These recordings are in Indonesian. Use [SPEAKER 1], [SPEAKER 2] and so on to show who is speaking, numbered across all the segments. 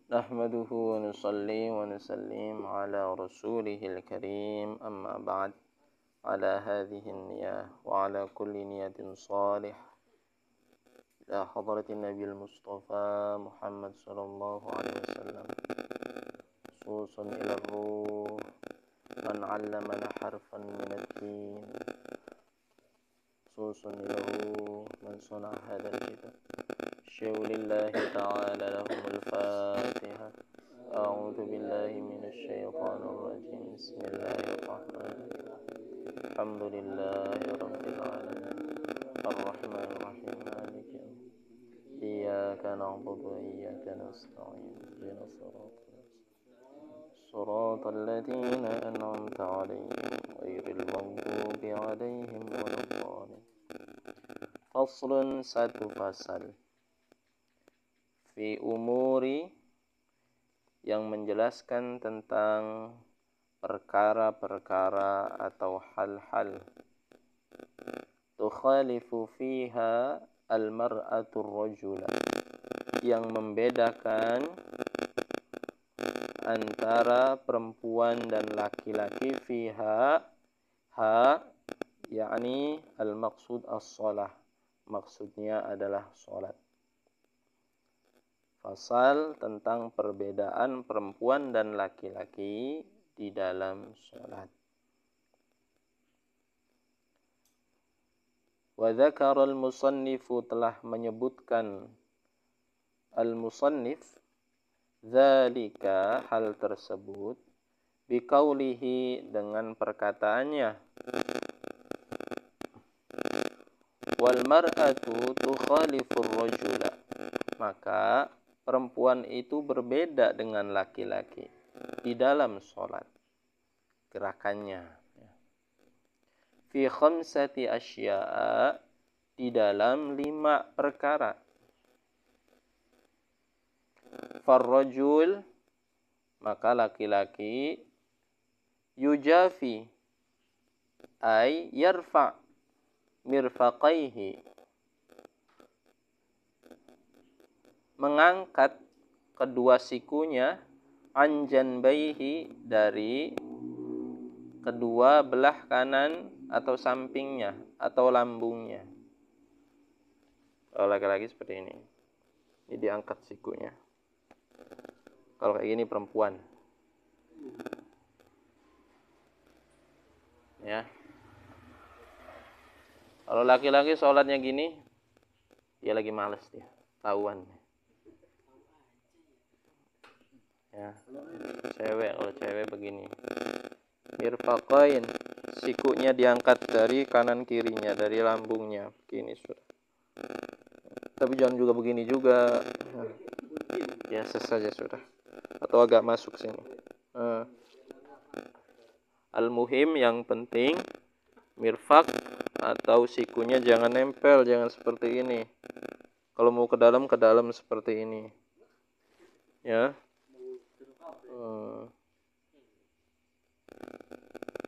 [SPEAKER 1] نحمده ونصلي ونسلم على رسوله الكريم أما بعد على هذه النية وعلى كل نية صالح إلى حضرة النبي المصطفى محمد صلى الله عليه وسلم خصوصا إلى الروح من علمنا حرفا من الدين خصوصا إلى الروح من صنع هذا الكتاب شيء لله تعالى لهم الفاتحة أعوذ بالله من الشيطان الرجيم بسم الله الرحمن الرحيم الحمد لله رب العالمين الرحمن الرحيم مالك يوم إياك نعبد وإياك نستعين اهدنا صراط الذين أنعمت عليهم غير المغضوب عليهم ولا الضالين فصل satu fasal fi umuri yang menjelaskan tentang perkara-perkara atau hal-hal tukhalifu fiha al-mar'atu ar-rajula yang membedakan antara perempuan dan laki-laki fiha yakni al-maqsud as-shalah maksudnya adalah salat. Fasal tentang perbedaan perempuan dan laki-laki di dalam salat. Wa dzakara al-musannifu telah menyebutkan al-musannif dzalika hal tersebut biqaulihi dengan perkataannya wal mar'atu tukhalifur rajula maka perempuan itu berbeda dengan laki-laki di dalam sholat gerakannya fi khamsati asya'a di dalam 5 perkara farrajul maka laki-laki yujafi ay yarfa mirfaqaihi mengangkat kedua sikunya anjanbaihi dari kedua belah kanan atau sampingnya atau lambungnya. Kalau laki-laki seperti ini diangkat sikunya. Kalau kayak gini perempuan ya. Kalau laki-laki sholatnya gini, dia lagi males dia, tahuan. Ya, kalau cewek begini. Mirfaqain, sikunya diangkat dari kanan kirinya, dari lambungnya, begini sudah. Tapi jangan juga begini juga. Biasa saja sudah. Atau agak masuk sini. Al-muhim yang penting mirfaq atau sikunya jangan nempel, jangan seperti ini. Kalau mau ke dalam seperti ini. Ya.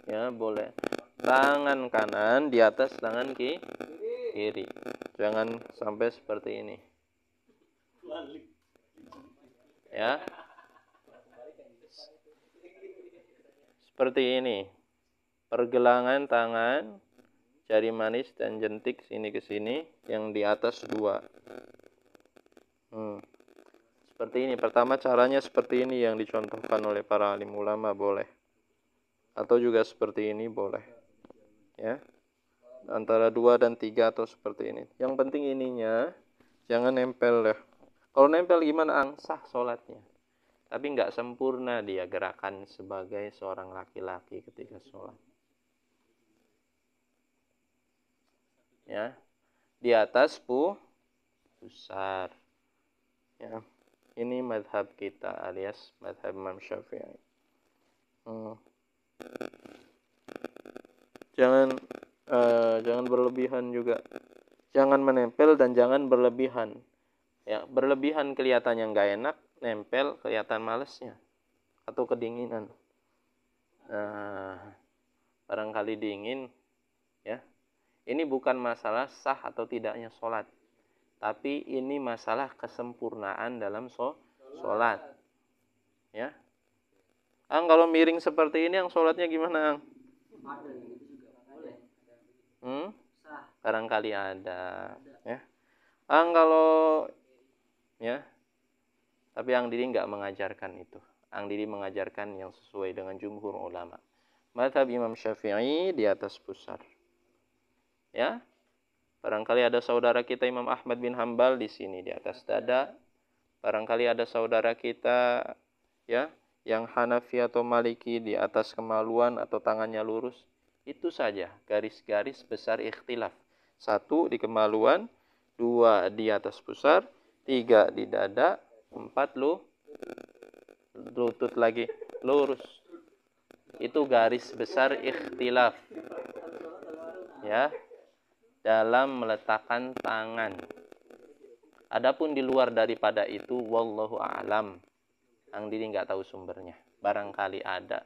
[SPEAKER 1] Ya, boleh. Tangan kanan di atas tangan kiri. Jangan sampai seperti ini. Ya. Seperti ini. Pergelangan tangan, jari manis dan jentik sini ke sini, yang di atas 2. Seperti ini. Pertama caranya seperti ini yang dicontohkan oleh para alim ulama, boleh. Atau juga seperti ini boleh. Ya. Antara 2 dan 3 atau seperti ini. Yang penting ininya jangan nempel ya. Kalau nempel gimana? Sah sholatnya. Tapi nggak sempurna dia gerakan sebagai seorang laki-laki ketika sholat. Ya. Di atas pusar. Ya. Ini madhab kita alias madhab Imam Syafi'i. Jangan berlebihan juga. Jangan menempel dan jangan berlebihan. Ya, berlebihan kelihatannya nggak enak, nempel kelihatan malesnya atau kedinginan. Barangkali dingin, ya. Ini bukan masalah sah atau tidaknya sholat, tapi ini masalah kesempurnaan dalam sholat. Ya, kalau miring seperti ini, sholatnya gimana, Barangkali ada. Ya, kalau ya, tapi Ang Didi nggak mengajarkan itu. Ang Didi mengajarkan yang sesuai dengan jumhur ulama. Mazhab Imam Syafi'i di atas pusar. Ya, barangkali ada saudara kita Imam Ahmad bin Hambal di sini di atas dada. Barangkali ada saudara kita ya yang Hanafi atau Maliki di atas kemaluan atau tangannya lurus. Itu saja garis-garis besar ikhtilaf. 1 di kemaluan, 2 di atas pusar, 3 di dada, 4 lutut lagi lurus. Itu garis besar ikhtilaf. Ya, dalam meletakkan tangan. Adapun di luar daripada itu, wallahu a'lam. Ang Didi nggak tahu sumbernya. Barangkali ada.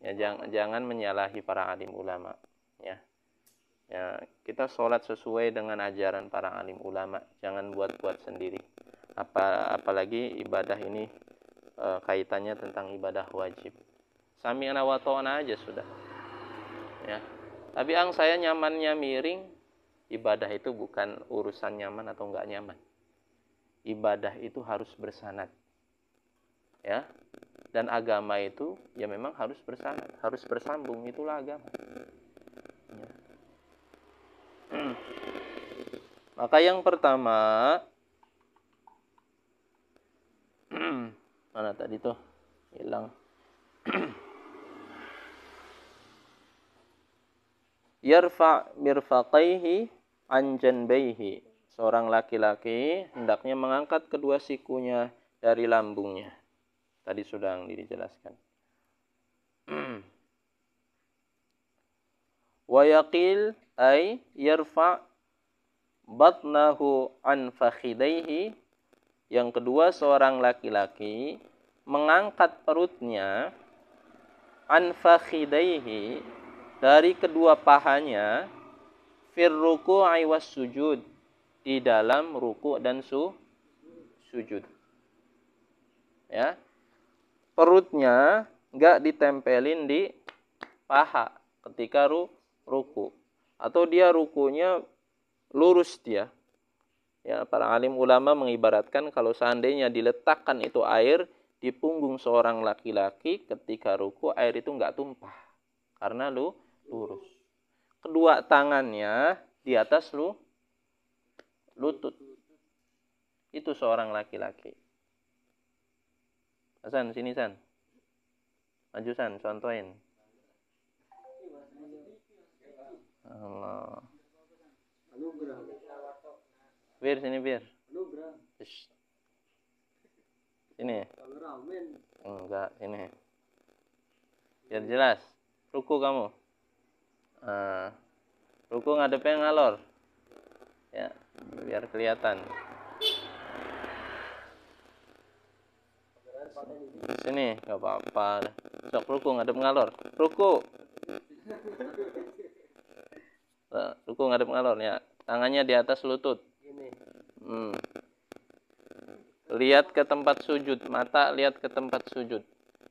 [SPEAKER 1] Ya, jangan menyalahi para alim ulama. Ya, kita sholat sesuai dengan ajaran para alim ulama. Jangan buat-buat sendiri. Apalagi ibadah ini kaitannya tentang ibadah wajib. Sami'na wa ta'na aja sudah. Ya. Tapi saya nyamannya miring, ibadah itu bukan urusan nyaman atau enggak nyaman. Ibadah itu harus bersanad. Ya. Dan agama itu ya memang harus bersanad, harus bersambung, itulah agama. Ya. Maka yang pertama mana tadi tuh? Hilang. Yarfa mirfaqaihi an janbaihi. Seorang laki-laki hendaknya mengangkat kedua sikunya dari lambungnya. Tadi sudah dijelaskan. Wa yaqil ay yarfa batnahu an fakhidaihi. Yang kedua, seorang laki-laki mengangkat perutnya an fakhidaihi, dari kedua pahanya, fir ruku'i was sujud, di dalam ruku' dan sujud. Ya. Perutnya enggak ditempelin di paha ketika ruku. Atau dia rukunya lurus dia. Ya, para alim ulama mengibaratkan kalau seandainya diletakkan itu air di punggung seorang laki-laki ketika ruku, air itu enggak tumpah karena lurus. Kedua tangannya di atas lutut. Itu seorang laki-laki. Hasan, sini San. Maju San, contohin. Allah. Bir, sini Bir. Sini. Enggak, sini. Biar jelas. Ruku kamu. Ruku ngadepnya ngalor. Ya, biar kelihatan. Sini, enggak apa-apa. Sok ruku ngadep ngalor. Ruku. Ruku ngadep ngalor ya. Tangannya di atas lutut. Lihat ke tempat sujud, mata lihat ke tempat sujud.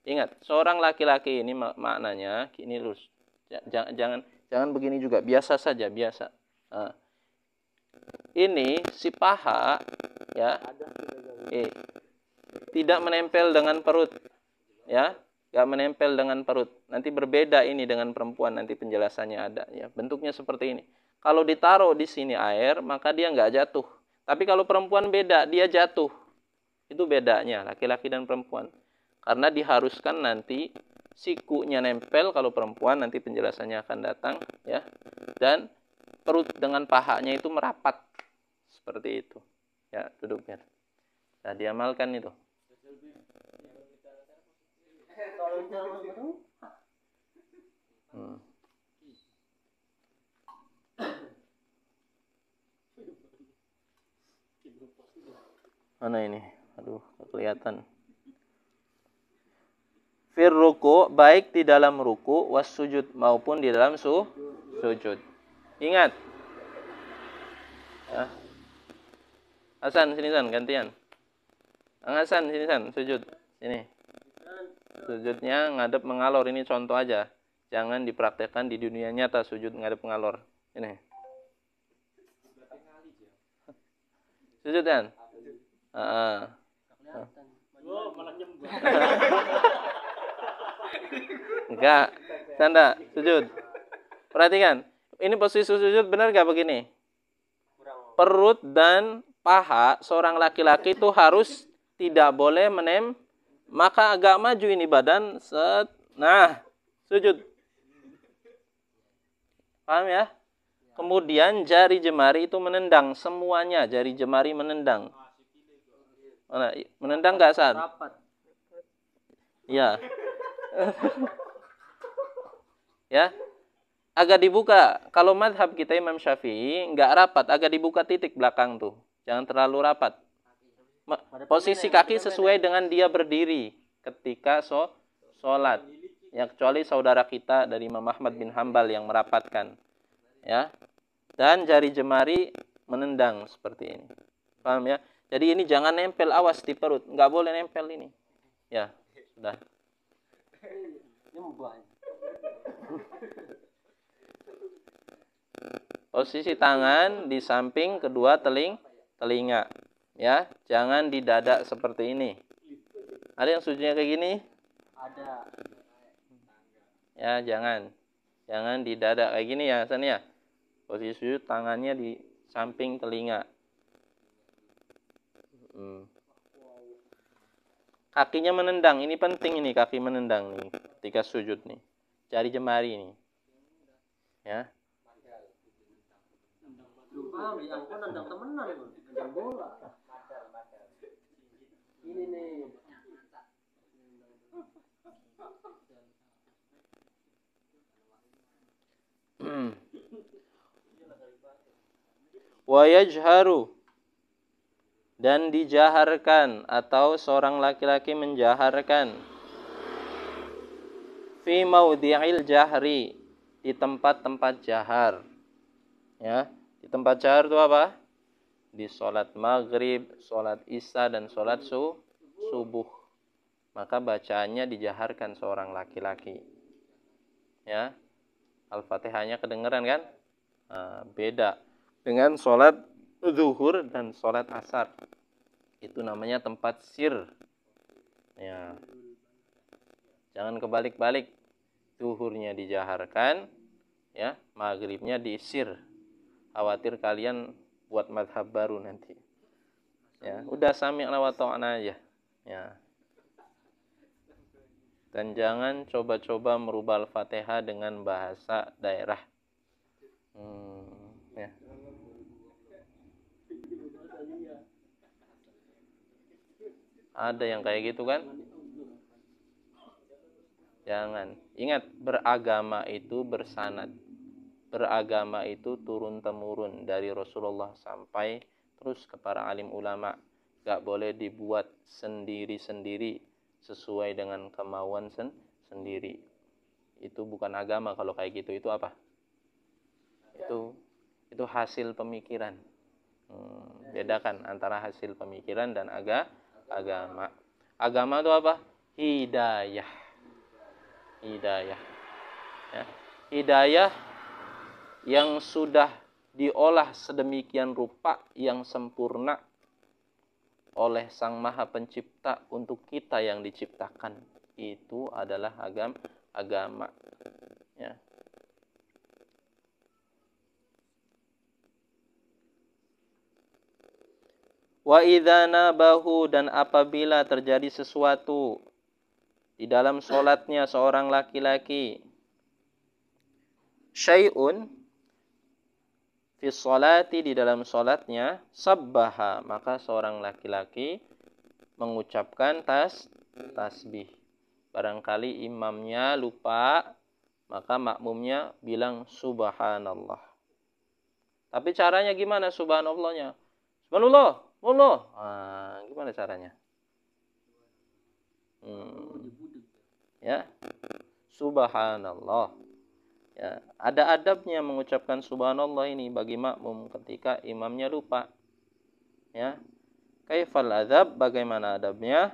[SPEAKER 1] Ingat, seorang laki-laki ini maknanya ini lurus. Jangan begini juga, biasa saja, biasa. Ini si paha ya. Tidak menempel dengan perut. Ya, enggak menempel dengan perut. Nanti berbeda ini dengan perempuan, nanti penjelasannya ada ya. Bentuknya seperti ini. Kalau ditaruh di sini air, maka dia enggak jatuh. Tapi kalau perempuan beda, dia jatuh. Itu bedanya laki-laki dan perempuan. Karena diharuskan nanti sikunya nempel kalau perempuan, nanti penjelasannya akan datang ya. Dan perut dengan pahanya itu merapat. Seperti itu. Ya, duduknya. Nah, diamalkan itu. Mana ini? Aduh, kelihatan. fir ruku, baik di dalam ruku was sujud maupun di dalam sujud. Ingat. Ya. Hasan sini San, gantian. Hasan sini San, sujud. Sini. Sujudnya ngadep mengalor, ini contoh aja. Jangan dipraktekkan di dunia nyata sujud ngadep mengalor. Ini. Sujud kan? Enggak. Canda, sujud. Perhatikan. Ini posisi sujud benar gak begini? Perut dan paha seorang laki-laki itu harus tidak boleh maka agak maju ini badan. Nah, sujud. Paham ya? Kemudian jari jemari itu menendang semuanya. Jari jemari menendang. Mana? Menendang gak San? Ya. Ya. Agak dibuka. Kalau madhab kita Imam Syafi'i nggak rapat, agak dibuka titik belakang tuh. Jangan terlalu rapat. Posisi kaki sesuai dengan dia berdiri ketika sholat. Ya, kecuali saudara kita dari Imam Ahmad bin Hambal yang merapatkan. Ya. Dan jari jemari menendang seperti ini. Paham ya? Jadi ini jangan nempel, awas di perut. Nggak boleh nempel ini. Ya, sudah. Posisi tangan di samping kedua telinga. Ya, jangan di dada seperti ini. Ada yang sujudnya kayak gini? Ada. Ya, jangan. Jangan di dada kayak gini ya, Hasan ya. Posisi sujud tangannya di samping telinga. Kakinya menendang, ini penting ini kaki menendang nih ketika sujud nih. Jari jemari nih. Ya. Ini nih. Wa yajharu, dan dijaharkan atau seorang laki-laki menjaharkan fi maudhi'il jahri, di tempat-tempat jahar. Ya, di tempat jahar itu apa? Di sholat maghrib, sholat isya, dan sholat subuh. Maka bacaannya dijaharkan seorang laki-laki. Ya, Al-Fatihahnya kedengeran kan? Nah, beda dengan sholat zuhur dan sholat asar. Itu namanya tempat sir. Ya. Jangan kebalik-balik. Zuhurnya dijaharkan, ya, maghribnya disir. Khawatir kalian buat madhab baru nanti. Ya, udah sami'na wa ta'na aja. Ya. Dan jangan coba-coba merubah Al-Fatihah dengan bahasa daerah. Ya. Ada yang kayak gitu kan? Jangan. Ingat, beragama itu bersanad. Beragama itu turun-temurun dari Rasulullah sampai terus ke para alim ulama. Gak boleh dibuat sendiri-sendiri sesuai dengan kemauan sendiri. Itu bukan agama kalau kayak gitu. Itu apa? Itu hasil pemikiran. Bedakan antara hasil pemikiran dan agama. Agama itu apa? Hidayah. Hidayah. Ya. Hidayah yang sudah diolah sedemikian rupa yang sempurna oleh Sang Maha Pencipta untuk kita yang diciptakan. Itu adalah agama. Ya. Wa idza nabahu, dan apabila terjadi sesuatu di dalam sholatnya seorang laki-laki, syai'un fi sholati, di dalam sholatnya, sabbaha, maka seorang laki-laki mengucapkan tasbih. Barangkali imamnya lupa, maka makmumnya bilang subhanallah. Tapi caranya gimana subhanallahnya? Subhanallah, Allah. Gimana caranya? Ya, subhanallah. Ya, ada adabnya mengucapkan subhanallah ini bagi makmum ketika imamnya lupa. Ya. Kaifal adab, bagaimana adabnya?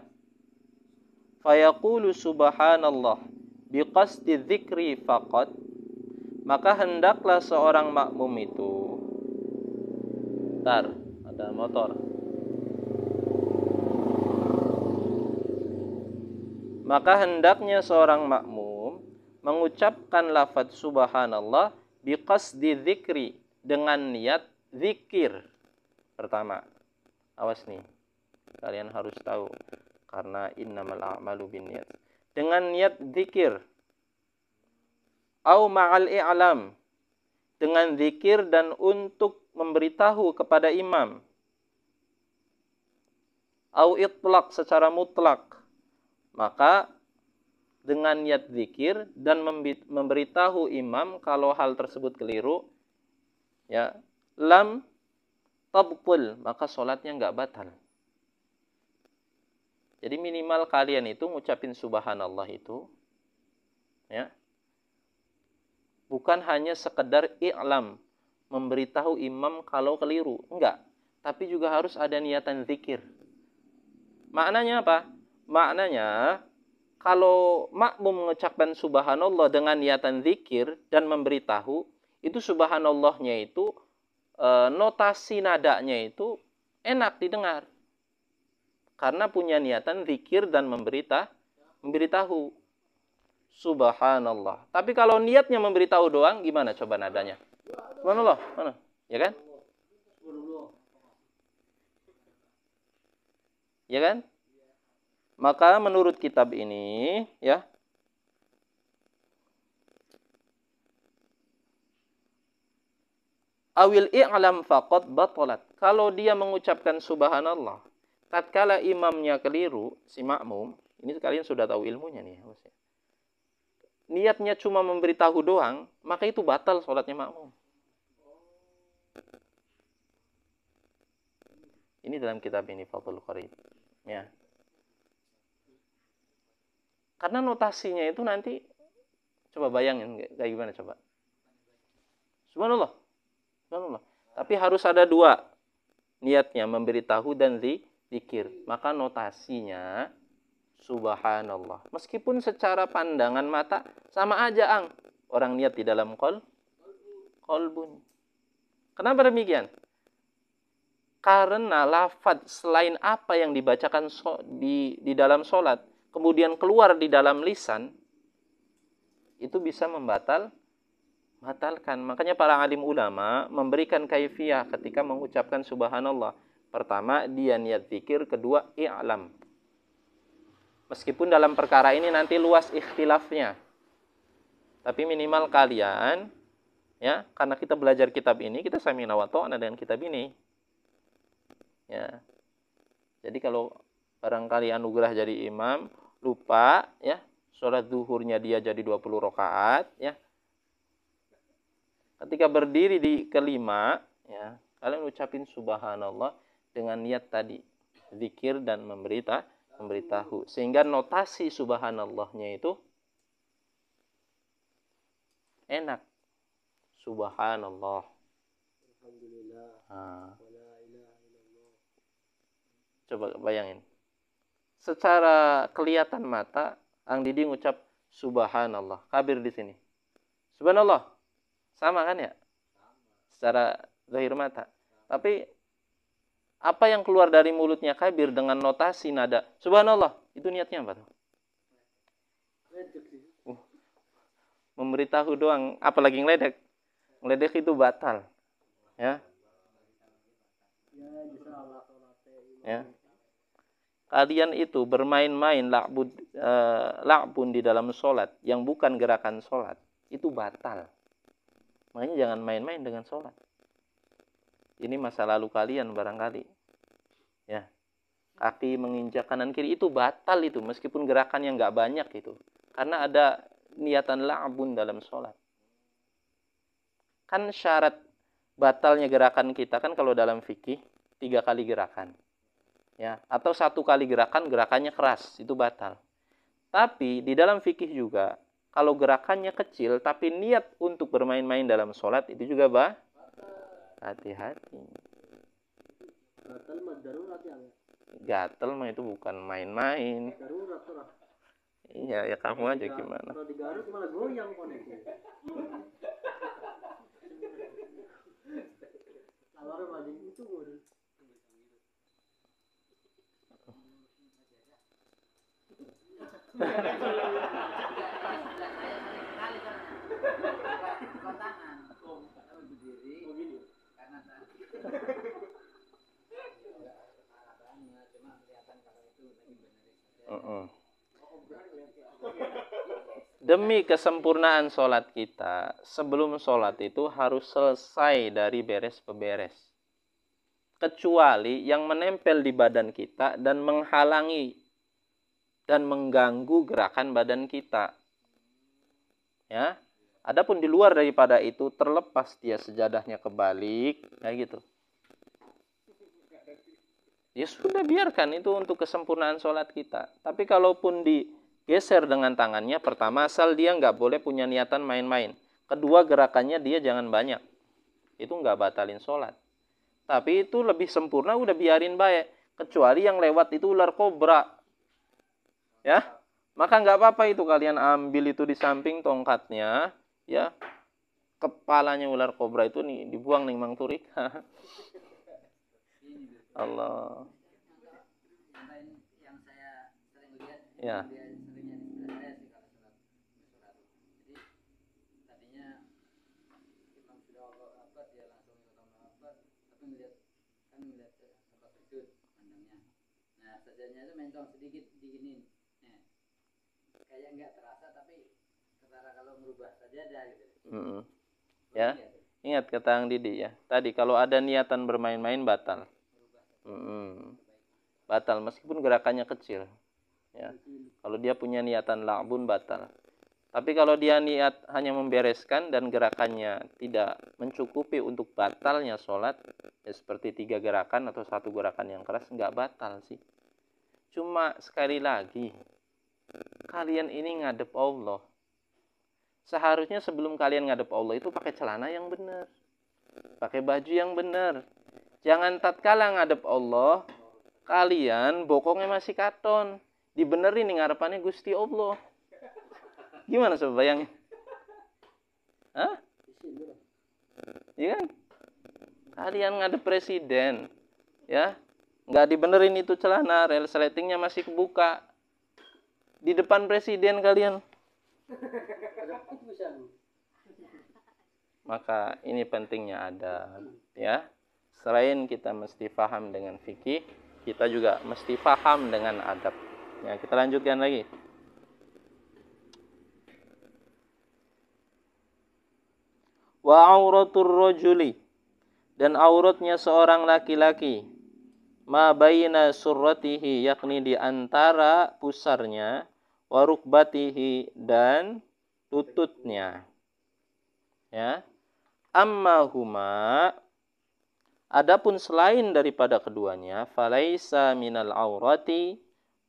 [SPEAKER 1] Fayaqulu subhanallah biqasdi dzikri faqat, maka hendaklah seorang makmum itu, tar, ada motor. Maka hendaknya seorang makmum mengucapkan lafaz subhanallah biqasdi dzikri, dengan niat zikir. Pertama, awas nih, kalian harus tahu, karena innamal a'malu binniyat. Dengan niat zikir. Au ma'al i'lam, dengan zikir dan untuk memberitahu kepada imam. Au itlaq, secara mutlak. Maka dengan niat zikir dan memberitahu imam kalau hal tersebut keliru, ya, lam tabtul, maka sholatnya nggak batal. Jadi minimal kalian itu ngucapin subhanallah itu, ya, bukan hanya sekedar i'lam, memberitahu imam kalau keliru, enggak, tapi juga harus ada niatan zikir. Maknanya apa? Maknanya kalau makmum mengucapkan subhanallah dengan niatan zikir dan memberitahu, itu subhanallahnya itu notasi nadanya itu enak didengar. Karena punya niatan zikir dan memberitahu. Subhanallah. Tapi kalau niatnya memberitahu doang, gimana coba nadanya? Subhanallah, mana? Ya kan? Ya kan? Maka menurut kitab ini, ya, awil i'lam faqad batalat. Kalau dia mengucapkan subhanallah tatkala imamnya keliru, si makmum, ini kalian sudah tahu ilmunya nih, niatnya cuma memberitahu doang, maka itu batal sholatnya makmum. Ini dalam kitab ini, Fathul Qarib. Ya. Karena notasinya itu nanti, coba bayangin, kayak gimana coba. Subhanallah. Subhanallah. Tapi harus ada dua niatnya, memberitahu dan zikir. Maka notasinya subhanallah. Meskipun secara pandangan mata sama aja, orang niat di dalam qalbun. Kenapa demikian? Karena lafaz selain apa yang dibacakan di dalam sholat, kemudian keluar di dalam lisan, itu bisa membatalkan. Makanya para alim ulama memberikan kaifiyah ketika mengucapkan subhanallah. Pertama, dia niat zikir. Kedua, i'lam. Meskipun dalam perkara ini nanti luas ikhtilafnya, tapi minimal kalian, ya, karena kita belajar kitab ini, kita sami'na wa ta'na dengan kitab ini. Ya. Jadi kalau barangkali anugerah jadi imam, lupa, ya, sholat zuhurnya dia jadi 20 rakaat, ya. Ketika berdiri di kelima, ya, kalian ucapin subhanallah dengan niat tadi, zikir dan memberitahu. Sehingga notasi subhanallahnya itu enak. Subhanallah. Alhamdulillah. Coba bayangin. Secara kelihatan mata, Ang Didi ngucap subhanallah. Kabir di sini. Subhanallah. Sama kan ya? Secara zahir mata. Tapi apa yang keluar dari mulutnya Kabir dengan notasi nada subhanallah, itu niatnya apa tuh? Memberitahu doang, apalagi ngeledek. Ngeledek itu batal. Ya. Ya. Kalian itu bermain-main la'bun di dalam sholat yang bukan gerakan sholat, itu batal. Makanya jangan main-main dengan sholat. Ini masa lalu kalian barangkali. Ya. Kaki menginjak kanan kiri itu batal itu, meskipun gerakan yang nggak banyak itu. Karena ada niatan la'bun dalam sholat. Kan syarat batalnya gerakan kita kan kalau dalam fikih 3 kali gerakan. Ya, atau 1 kali gerakan, gerakannya keras, itu batal. Tapi di dalam fikih juga, kalau gerakannya kecil tapi niat untuk bermain-main dalam sholat itu juga hati-hati. Gatel mah itu bukan main-main. Iya, ya kamu aja gimana. Kalau digaruk malah goyang koneksi. Kalau ada itu Demi kesempurnaan sholat kita, sebelum sholat itu harus selesai dari beres-beberes. Kecuali yang menempel di badan kita dan menghalangi dan mengganggu gerakan badan kita. Ya. Adapun di luar daripada itu, terlepas dia sejadahnya kebalik, kayak gitu. Ya sudah, biarkan itu untuk kesempurnaan sholat kita. Tapi kalaupun digeser dengan tangannya, pertama asal dia nggak boleh punya niatan main-main. Kedua, gerakannya dia jangan banyak. Itu nggak batalin sholat. Tapi itu lebih sempurna, udah biarin baik. Kecuali yang lewat itu ular kobra. Ya, maka nggak apa-apa itu kalian ambil itu di samping tongkatnya, ya, kepalanya ular kobra itu nih dibuang nih Mang Turik. Allah. Yang saya sering lihat, ya. Sajanya itu mencong sedikit diginin, kayak nggak terasa tapi ketara kalau merubah sajadah gitu. Ya, ingat kata Ang Didi ya. Tadi kalau ada niatan bermain-main batal. Batal meskipun gerakannya kecil. Ya, kalau dia punya niatan la'bun batal. Tapi kalau dia niat hanya membereskan dan gerakannya tidak mencukupi untuk batalnya sholat, ya seperti 3 gerakan atau 1 gerakan yang keras, nggak batal sih. Cuma sekali lagi, kalian ini ngadep Allah. Seharusnya sebelum kalian ngadep Allah itu pakai celana yang benar, pakai baju yang benar. Jangan tatkala ngadep Allah, kalian bokongnya masih katon. Dibenerin nih ngarepannya Gusti Allah. Gimana coba bayangin? Hah? Iya kan? Kalian ngadep presiden, ya, nggak dibenerin itu celana, resletingnya masih kebuka. Di depan presiden kalian. Maka ini pentingnya adab, ya. Selain kita mesti paham dengan fikih, kita juga mesti paham dengan adab. Ya, kita lanjutkan lagi. Wa auratur rajuli, dan auratnya seorang laki-laki, ma baina surratihi, yakni di antara pusarnya, wa rukbatihi, dan lututnya. Ya. Amma huma, adapun selain daripada keduanya, falaisa minal aurati,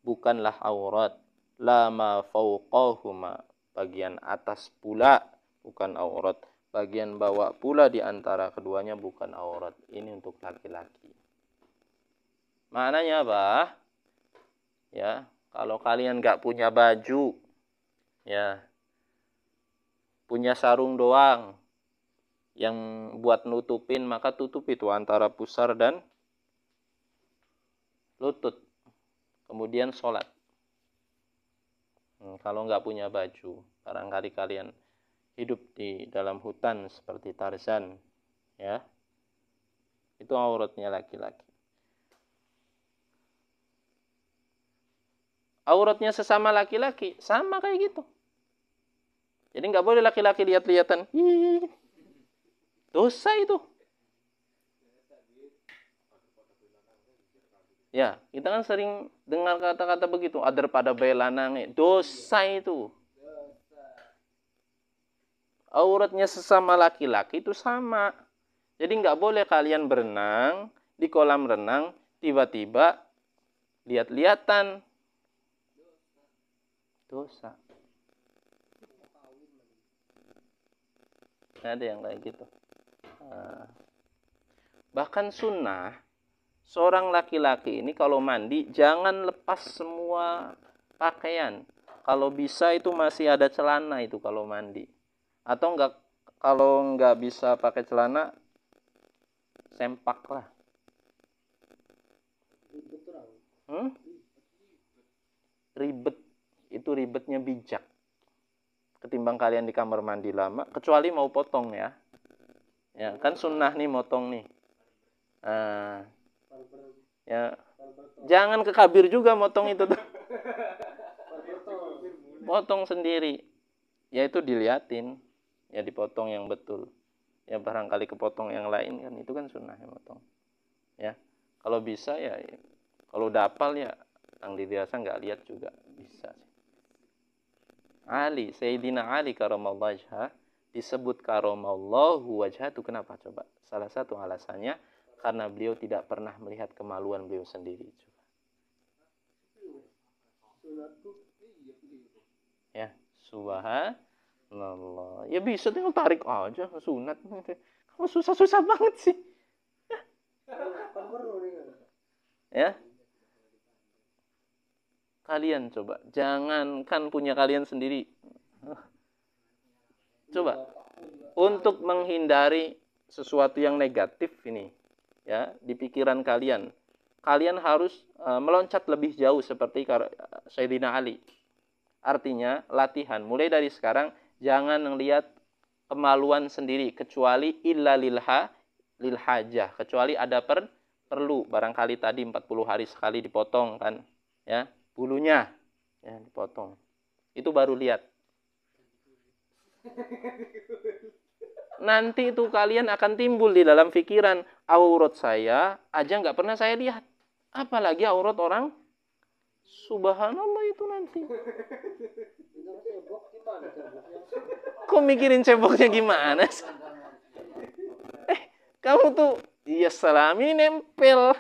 [SPEAKER 1] bukanlah aurat. Lama fauqahuma, bagian atas pula bukan aurat. Bagian bawah pula di antara keduanya bukan aurat. Ini untuk laki-laki. Maknanya apa? Ya, kalau kalian nggak punya baju, ya, punya sarung doang yang buat nutupin, maka tutup itu antara pusar dan lutut. Kemudian sholat. Kalau nggak punya baju, barangkali kalian hidup di dalam hutan seperti Tarzan, ya, itu auratnya laki-laki. Auratnya sesama laki-laki sama kayak gitu. Jadi nggak boleh laki-laki lihat-lihatan. Dosa itu. Ya, kita kan sering dengar kata-kata begitu. Adar pada belanang. Dosa itu. Auratnya sesama laki-laki itu sama. Jadi nggak boleh kalian berenang di kolam renang, tiba-tiba lihat-lihatan. dosa. Ada yang kayak gitu. Bahkan sunnah, seorang laki-laki ini kalau mandi jangan lepas semua pakaian. Kalau bisa itu masih ada celana itu kalau mandi. Atau enggak, kalau enggak bisa pakai celana, sempaklah. Ribet. Itu ribetnya bijak. Ketimbang kalian di kamar mandi lama, kecuali mau potong ya. Ya, kan sunnah nih motong nih. Ya, jangan kekabir juga motong itu tuh. Potong sendiri. Ya itu diliatin. Ya dipotong yang betul. Ya barangkali kepotong yang lain kan itu kan sunnah yang motong. Ya. Kalau bisa ya, kalau udah hafal ya yang dirasa nggak lihat juga bisa. Ali, Sayyidina Ali karamallahu wajhah disebut karamallahu wajhah itu kenapa coba? Salah satu alasannya karena beliau tidak pernah melihat kemaluan beliau sendiri. Ya, subhanallah. Ya bisa tinggal tarik aja sunat. Kamu susah-susah banget sih. Ya. Kalian coba, jangankan punya kalian sendiri. Coba untuk menghindari sesuatu yang negatif ini ya di pikiran kalian. Kalian harus meloncat lebih jauh seperti Sayyidina Ali. Artinya latihan mulai dari sekarang jangan melihat kemaluan sendiri kecuali illa lil hajah, kecuali ada perlu barangkali tadi 40 hari sekali dipotong kan ya bulunya ya dipotong. Itu baru lihat. Nanti itu kalian akan timbul di dalam pikiran aurat saya aja nggak pernah saya lihat. Apalagi aurat orang. Subhanallah itu nanti. Kok mikirin ceboknya gimana? Kamu tuh iya salam ini nempel.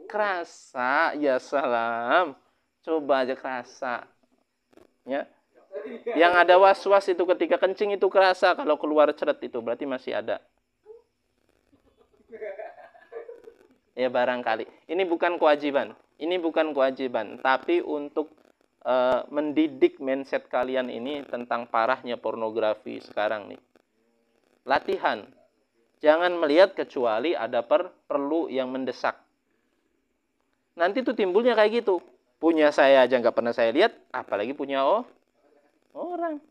[SPEAKER 1] Kerasa ya salam. Coba aja kerasa. Ya. Yang ada was-was itu ketika kencing itu kerasa, kalau keluar ceret itu berarti masih ada. Ya barangkali. Ini bukan kewajiban. Ini bukan kewajiban, tapi untuk mendidik mindset kalian ini tentang parahnya pornografi sekarang nih. Latihan. Jangan melihat kecuali ada perlu yang mendesak. Nanti tuh timbulnya kayak gitu. Punya saya aja nggak pernah saya lihat, apalagi punya orang.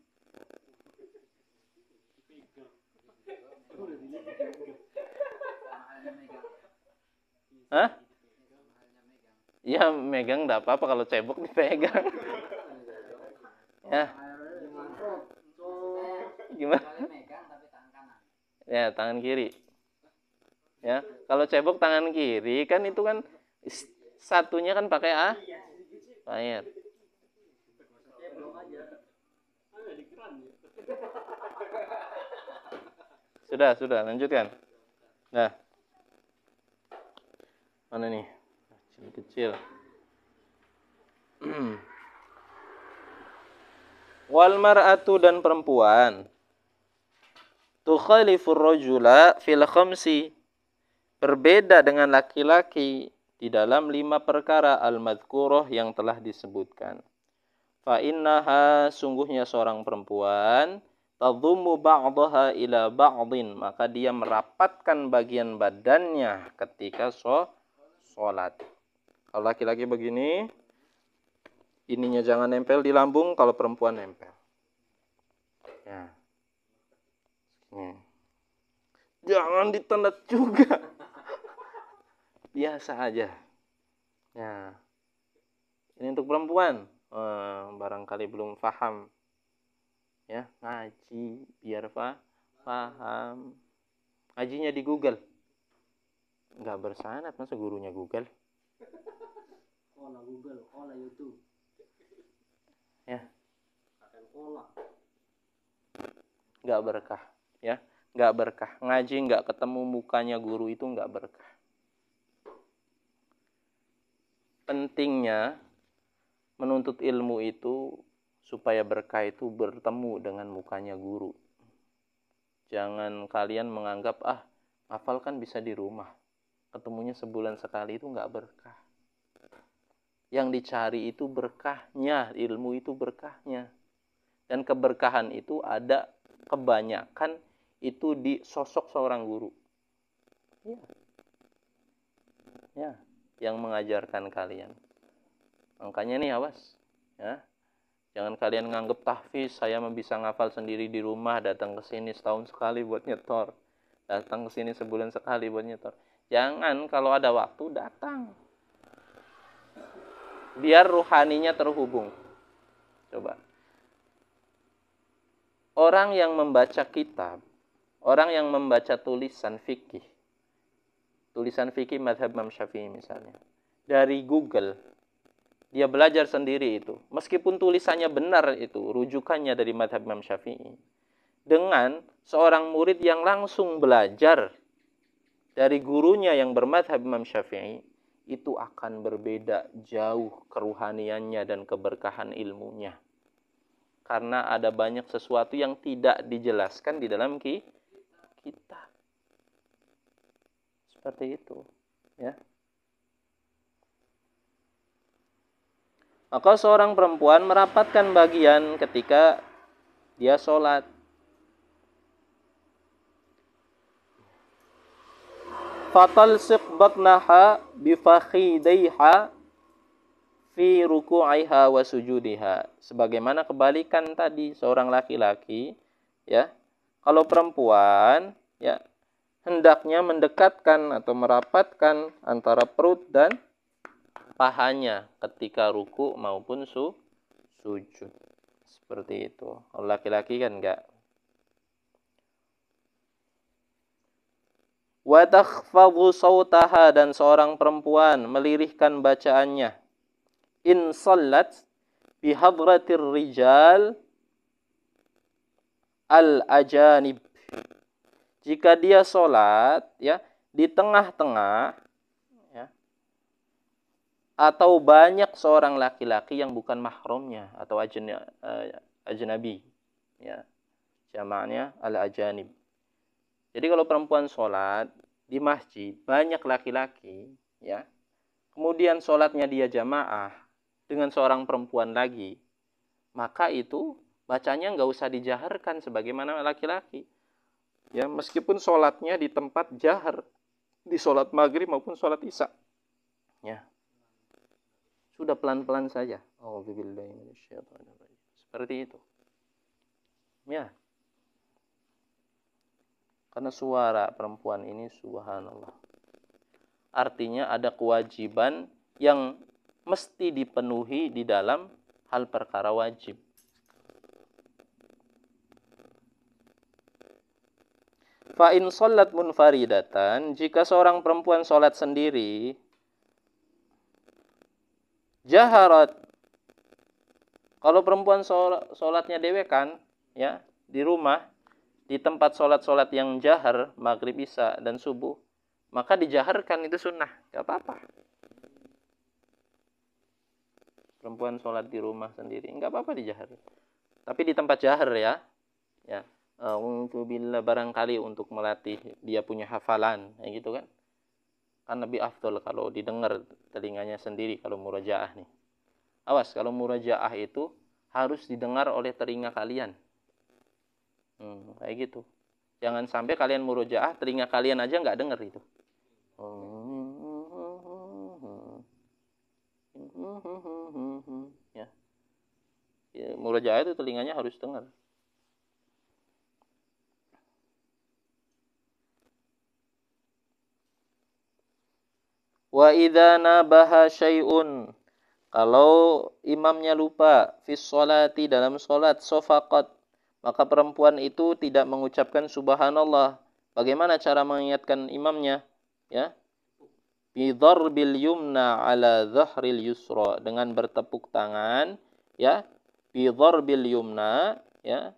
[SPEAKER 1] Hah? Ya megang enggak apa-apa kalau cebok dipegang. Ya. Gimana? Ya, tangan kiri. Ya, kalau cebok tangan kiri kan itu kan satunya kan pakai air. Sudah, lanjutkan. Nah. Mana nih? Kecil. Wal mar'atu dan perempuan tukhalifur rajula fil khamsi, berbeda dengan laki-laki di dalam 5 perkara al-madhkurah yang telah disebutkan. Fa innaha, sungguhnya seorang perempuan, tadhummu ba'daha ila ba'din, maka dia merapatkan bagian badannya ketika sholat. Kalau laki-laki begini, ininya jangan nempel di lambung, kalau perempuan nempel. Ya. Jangan ditendet juga. Biasa aja. Ya. Ini untuk perempuan. Barangkali belum paham. Ya, ngaji biar paham. Ngajinya di Google. Enggak bersanad, masa gurunya Google? Google, YouTube. Ya. Enggak berkah, ya. nggak berkah. Ngaji nggak ketemu mukanya guru itu nggak berkah. Pentingnya menuntut ilmu itu supaya berkah itu bertemu dengan mukanya guru. Jangan kalian menganggap, hafal kan bisa di rumah. Ketemunya sebulan sekali itu nggak berkah. Yang dicari itu berkahnya, ilmu itu berkahnya. Dan keberkahan itu ada kebanyakan itu di sosok seorang guru. Ya, yang mengajarkan kalian. Makanya nih awas, ya. Jangan kalian nganggep tahfiz, saya bisa ngafal sendiri di rumah, datang ke sini setahun sekali buat nyetor. Datang ke sini sebulan sekali buat nyetor. Jangan, kalau ada waktu datang. Biar ruhaninya terhubung. Coba. Orang yang membaca kitab, orang yang membaca tulisan fikih mazhab Imam Syafi'i misalnya, dari Google, dia belajar sendiri itu, meskipun tulisannya benar itu, rujukannya dari mazhab Imam Syafi'i, dengan seorang murid yang langsung belajar dari gurunya yang bermadhab Imam Syafi'i, itu akan berbeda jauh keruhaniannya dan keberkahan ilmunya. Karena ada banyak sesuatu yang tidak dijelaskan di dalam kitab. Seperti itu, ya. Maka seorang perempuan merapatkan bagian ketika dia sholat. Fatalsiq batnaha bifakhidaiha fi ruku'iha wa sujudiha. Sebagaimana kebalikan tadi, seorang laki-laki, ya, kalau perempuan, ya, hendaknya mendekatkan atau merapatkan antara perut dan pahanya ketika ruku maupun sujud. Seperti itu. Kalau laki-laki kan enggak. Wa takhfadhu sautaha, dan seorang perempuan melirihkan bacaannya. In sallat bihadratir rijal al-ajanib. Jika dia sholat, ya, di tengah-tengah, ya, atau banyak seorang laki-laki yang bukan mahramnya atau ajnabi, ya, jamaknya al-ajanib. Jadi kalau perempuan sholat di masjid banyak laki-laki, ya, kemudian sholatnya dia jamaah dengan seorang perempuan lagi, maka itu bacanya nggak usah dijaharkan sebagaimana laki-laki. Ya, meskipun sholatnya di tempat jahar, di sholat maghrib maupun sholat isya, ya, sudah pelan-pelan saja. Seperti itu, ya. Karena suara perempuan ini subhanallah, artinya ada kewajiban yang mesti dipenuhi di dalam hal perkara wajib. Fa in shollat munfaridatan, jika seorang perempuan sholat sendiri, jaharat, kalau perempuan sholatnya dewekan, ya, di rumah, di tempat sholat-sholat yang jahar, maghrib, isya, dan subuh, maka dijaharkan, itu sunnah, gak apa-apa. Perempuan sholat di rumah sendiri, gak apa-apa dijahar. Tapi di tempat jahar, ya, ya. Untuk bila barangkali untuk melatih dia punya hafalan, gitu kan. Kan lebih afdol kalau didengar telinganya sendiri kalau murajaah nih. Awas, kalau murajaah itu harus didengar oleh telinga kalian. Kayak gitu. Jangan sampai kalian murajaah, telinga kalian aja nggak dengar itu. Ya. Murajaah itu telinganya harus dengar. Wa idza nabaha syai'un, kalau imamnya lupa fi sholati, dalam sholat, sofaqat, maka perempuan itu tidak mengucapkan subhanallah. Bagaimana cara mengingatkan imamnya? Ya, bi dharbil yumna ala dhahril yusra, dengan bertepuk tangan, ya, bi dharbil yumna, ya,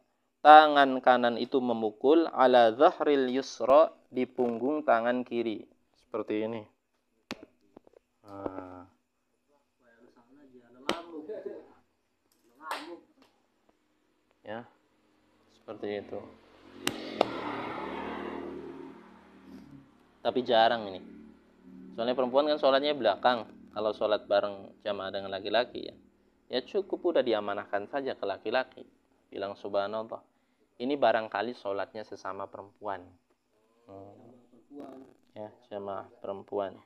[SPEAKER 1] tangan kanan itu memukul ala zahril yusra, di punggung tangan kiri. Seperti ini. Nah. Ya, seperti itu. Tapi jarang ini. Soalnya perempuan kan sholatnya belakang. Kalau sholat bareng jamaah dengan laki-laki ya, ya cukup udah diamanahkan saja ke laki-laki. Bilang subhanallah. Ini barangkali sholatnya sesama perempuan. Ya, jamaah perempuan.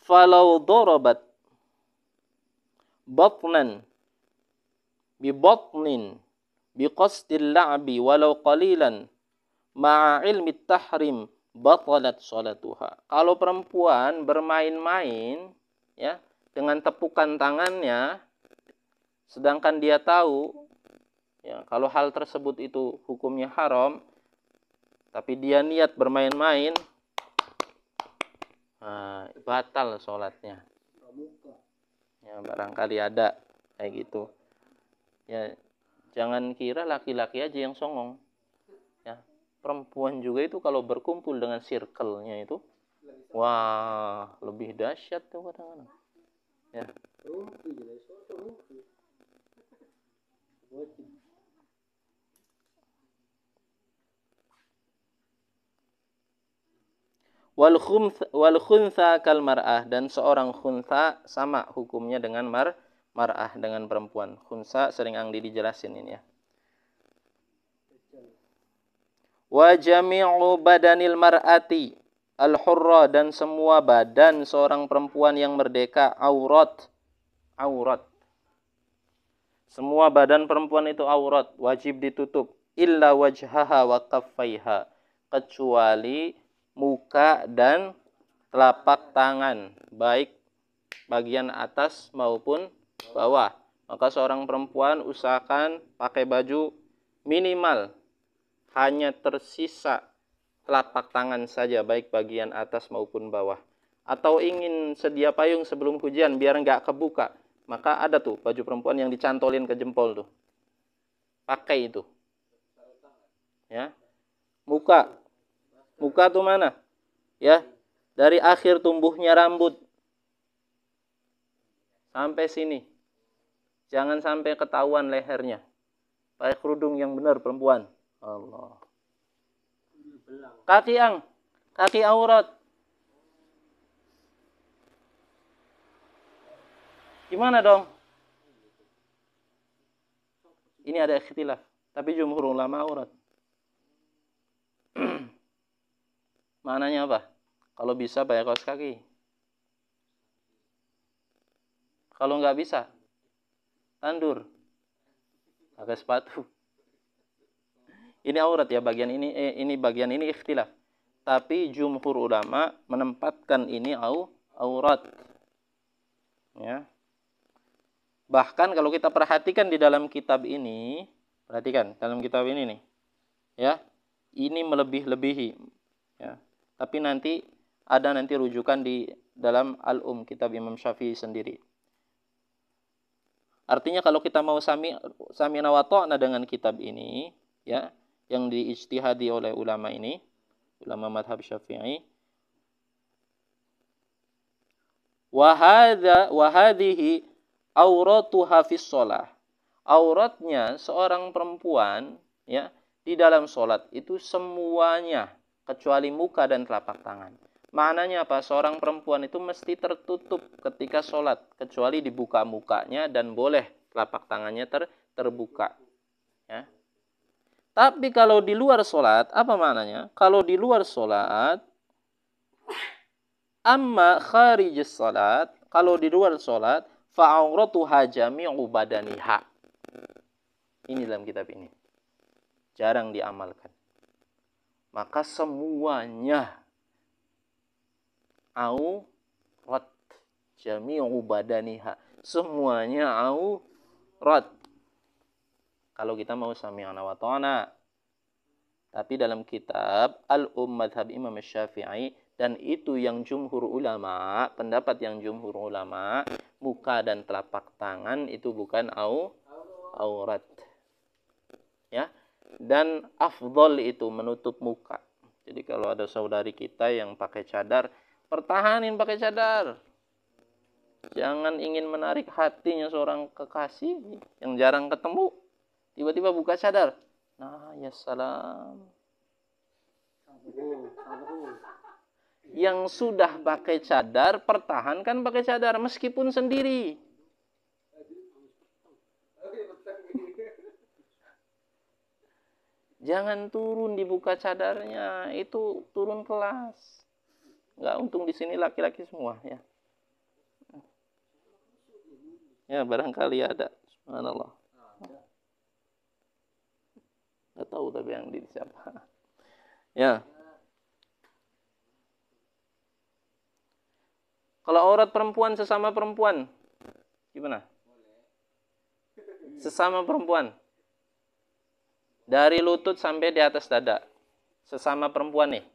[SPEAKER 1] Falau darabat batnan bi batnin bi qasdil la'bi walau qalilan ma'a ilmi tahrim batalat salatuha. Kalau perempuan bermain-main ya dengan tepukan tangannya, sedangkan dia tahu ya kalau hal tersebut itu hukumnya haram, tapi dia niat bermain-main, nah, batal sholatnya. Ya, barangkali ada kayak gitu. Ya, jangan kira laki-laki aja yang songong. Ya, perempuan juga itu kalau berkumpul dengan circle-nya itu, wah, lebih dahsyat tuh kadang-kadang. Ya. Wal khuntha kal mar'ah, dan seorang khuntha sama hukumnya dengan mar'ah, dengan perempuan. Khuntha sering Angdi dijelasin ini ya. Wa jami'u badanil mar'ati al-hurra, dan semua badan seorang perempuan yang merdeka aurat. Semua badan perempuan itu aurat, wajib ditutup. Illa wajhaha wa kaffaiha, kecuali muka dan telapak tangan, baik bagian atas maupun bawah. Maka seorang perempuan usahakan pakai baju minimal hanya tersisa telapak tangan saja, baik bagian atas maupun bawah. Atau ingin sedia payung sebelum hujan biar nggak kebuka, maka ada tuh baju perempuan yang dicantolin ke jempol tuh. Pakai itu. Ya. Muka tuh mana? Ya, dari akhir tumbuhnya rambut sampai sini. Jangan sampai ketahuan lehernya. Pakai kerudung yang benar perempuan. Allah. Kaki aurat. Gimana dong? Ini ada ikhtilaf. Tapi jumhur ulama aurat. Maknanya apa? Kalau bisa pakai kaos kaki. Kalau nggak bisa, tandur. Pakai sepatu. Ini aurat ya, bagian ini bagian ini ikhtilaf. Tapi jumhur ulama menempatkan ini aurat. Ya. Bahkan kalau kita perhatikan di dalam kitab ini, perhatikan dalam kitab ini nih. Ya. Ini melebih-lebihi, ya. Tapi nanti ada rujukan di dalam kitab Imam Syafi'i sendiri. Artinya kalau kita mau sami'na wa ta'na dengan kitab ini, ya, yang diijtihadi oleh ulama ini, ulama madhab Syafi'i, wa hadhihi auratuha fis shalah. Auratnya seorang perempuan, ya, di dalam sholat itu semuanya kecuali muka dan telapak tangan. Maknanya apa? Seorang perempuan itu mesti tertutup ketika sholat, kecuali dibuka mukanya dan boleh telapak tangannya terbuka. Ya. Tapi kalau di luar sholat, apa maknanya? Kalau di luar sholat, amma kharijis sholat, kalau di luar sholat, fa'auratuha jami'u badaniha. Ini dalam kitab ini. Jarang diamalkan. Maka semuanya aurat, jami'u badaniha, semuanya aurat. Kalau kita mau sami'na wa ta'na, Tapi dalam kitab Al-Madhab Imam Syafi'i, dan itu yang jumhur ulama, pendapat yang jumhur ulama, muka dan telapak tangan itu bukan aurat. Ya. Dan afdol itu menutup muka. Jadi kalau ada saudari kita yang pakai cadar, pertahanin pakai cadar. Jangan ingin menarik hatinya seorang kekasih yang jarang ketemu, tiba-tiba buka cadar. Nah, ya salam. Yang sudah pakai cadar, pertahankan pakai cadar meskipun sendiri. Jangan turun dibuka cadarnya, itu turun kelas. Enggak, untung di sini laki-laki semua ya. Ya, barangkali ada. Subhanallah. Enggak tahu tapi yang di siapa. Ya. Kalau aurat perempuan sesama perempuan, gimana? Sesama perempuan. Dari lutut sampai di atas dada. Sesama perempuan nih.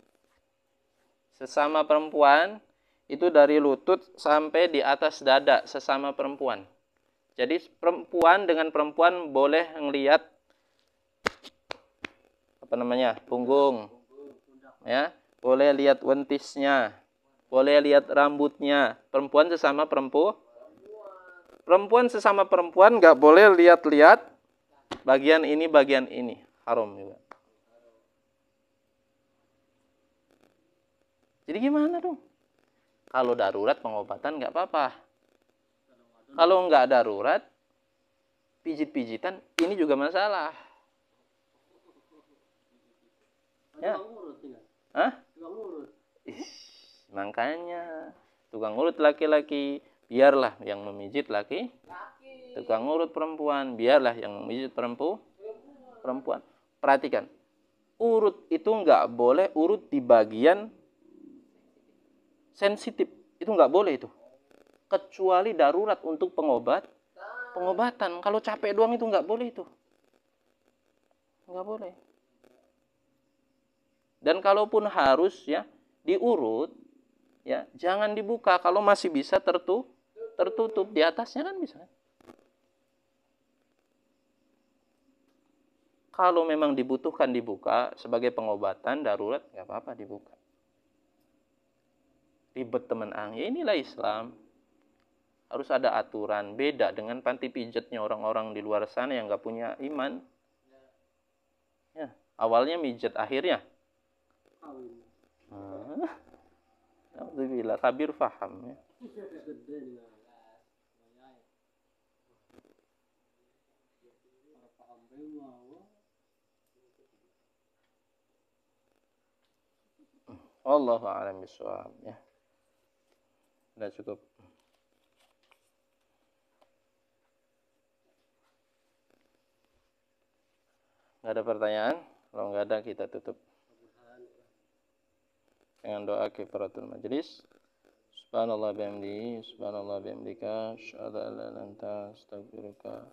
[SPEAKER 1] Sesama perempuan itu dari lutut sampai di atas dada, sesama perempuan. Jadi perempuan dengan perempuan boleh ngelihat punggung. Ya, boleh lihat wentisnya. Boleh lihat rambutnya. Perempuan sesama perempuan. Perempuan sesama perempuan nggak boleh lihat-lihat bagian ini. Haram juga. Jadi gimana dong? Kalau darurat pengobatan nggak apa-apa. Kalau nggak darurat, pijit-pijitan ini juga masalah. Ya. Hah? Makanya tukang urut laki-laki, biarlah yang memijit laki. Tukang urut perempuan, biarlah yang memijit perempuan. Perhatikan, urut itu nggak boleh urut di bagian sensitif. Itu nggak boleh itu. Kecuali darurat untuk pengobatan. Kalau capek doang itu nggak boleh itu. Nggak boleh. Dan kalaupun harus ya diurut, ya jangan dibuka. Kalau masih bisa tertutup di atasnya kan bisa. Kalau memang dibutuhkan dibuka sebagai pengobatan darurat, nggak apa-apa dibuka. Ribet teman ya inilah Islam. Harus ada aturan. Beda dengan panti pijatnya orang-orang di luar sana yang nggak punya iman. Ya, awalnya mijat, akhirnya alhamdulillah kabir faham ya. Wallahu a'lam bishawab ya. Sudah cukup. Nggak ada pertanyaan? Kalau nggak ada kita tutup dengan doa kifaratul majlis. Subhanallah bihamdihi, subhanallah bihamdika, asyhadu an la ilaha illa anta, astaghfiruka